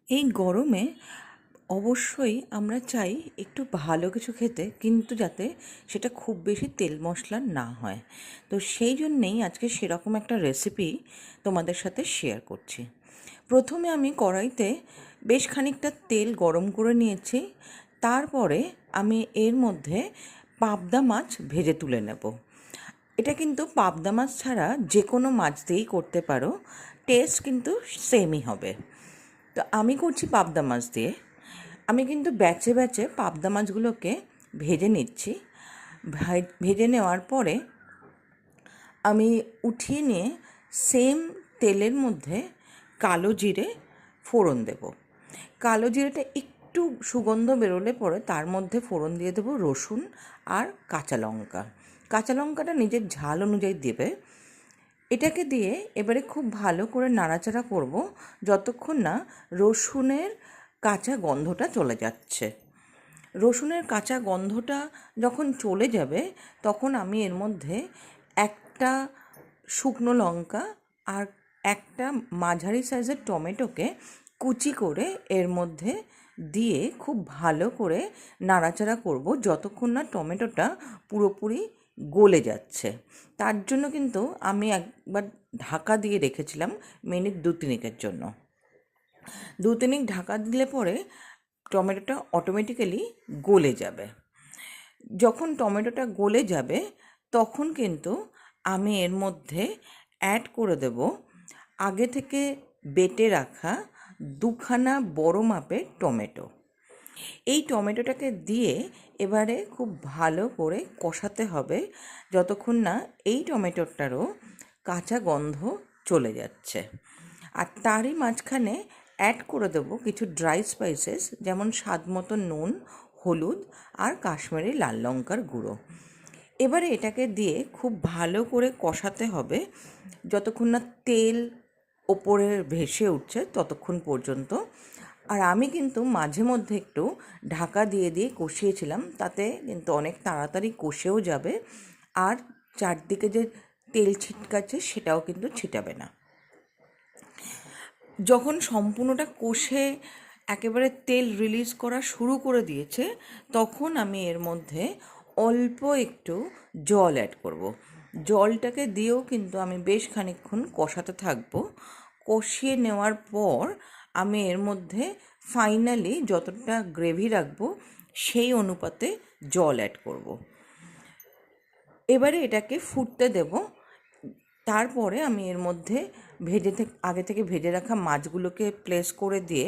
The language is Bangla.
এই গরমে অবশ্যই আমরা চাই একটু ভালো কিছু খেতে, কিন্তু যাতে সেটা খুব বেশি তেল মশলার না হয়। তো সেই জন্যেই আজকে সেরকম একটা রেসিপি তোমাদের সাথে শেয়ার করছি। প্রথমে আমি কড়াইতে বেশ খানিকটা তেল গরম করে নিয়েছি। তারপরে আমি এর মধ্যে পাবদা মাছ ভেজে তুলে নেব। এটা কিন্তু পাবদা মাছ ছাড়া যে কোনো মাছ দিয়েই করতে পারো, টেস্ট কিন্তু সেমই হবে। তো আমি করছি পাবদা মাছ দিয়ে। আমি কিন্তু ব্যাচে ব্যাচে পাবদা মাছগুলোকে ভেজে নিচ্ছি। ভেজে নেওয়ার পরে আমি উঠিয়ে নিয়ে সেম তেলের মধ্যে কালো জিরে ফোড়ন দেব। কালো জিরেটা একটু সুগন্ধ বেরোলে পরে তার মধ্যে ফোড়ন দিয়ে দেবো রসুন আর কাঁচা লঙ্কা। কাঁচা লঙ্কাটা নিজের ঝাল অনুযায়ী দেবে। এটাকে দিয়ে এবারে খুব ভালো করে নাড়াচাড়া করব যতক্ষণ না রসুনের কাঁচা গন্ধটা চলে যাচ্ছে। রসুনের কাঁচা গন্ধটা যখন চলে যাবে তখন আমি এর মধ্যে একটা শুকনো লঙ্কা আর একটা মাঝারি সাইজের টমেটোকে কুচি করে এর মধ্যে দিয়ে খুব ভালো করে নাড়াচাড়া করব যতক্ষণ না টমেটোটা পুরোপুরি গলে যাচ্ছে। তার জন্য কিন্তু আমি একবার ঢাকা দিয়ে রেখেছিলাম মিনিট 2-3 জন্য। 2-3 ঢাকা দিলে পরে টমেটোটা অটোমেটিক্যালি গলে যাবে। যখন টমেটোটা গলে যাবে তখন কিন্তু আমি এর মধ্যে অ্যাড করে দেব আগে থেকে বেটে রাখা 2খানা বড় মাপের টমেটো। এই টমেটোটাকে দিয়ে এবারে খুব ভালো করে কষাতে হবে যতক্ষণ না এই টমেটোটারও কাঁচা গন্ধ চলে যাচ্ছে। আর তারই মাঝখানে অ্যাড করে দেবো কিছু ড্রাই স্পাইসেস, যেমন স্বাদ মতো নুন, হলুদ আর কাশ্মীরি লাল লঙ্কার গুঁড়ো। এবারে এটাকে দিয়ে খুব ভালো করে কষাতে হবে যতক্ষণ না তেল ওপরে ভেসে উঠছে ততক্ষণ পর্যন্ত। আর আমি কিন্তু মাঝে মধ্যে একটু ঢাকা দিয়ে দিয়ে কষিয়েছিলাম, তাতে কিন্তু অনেক তাড়াতাড়ি কষেও যাবে আর চারদিকে যে তেল ছিটকাচ্ছে সেটাও কিন্তু ছিটাবে না। যখন সম্পূর্ণটা কষে একেবারে তেল রিলিজ করা শুরু করে দিয়েছে তখন আমি এর মধ্যে অল্প একটু জল অ্যাড করব। জলটাকে দিয়েও কিন্তু আমি বেশ খানিকক্ষণ কষাতে থাকবো। কষিয়ে নেওয়ার পর আমি এর মধ্যে ফাইনালি যতটা গ্রেভি রাখবো সেই অনুপাতে জল অ্যাড করব। এবারে এটাকে ফুটতে দেব। তারপরে আমি এর মধ্যে আগে থেকে ভেজে রাখা মাছগুলোকে প্লেস করে দিয়ে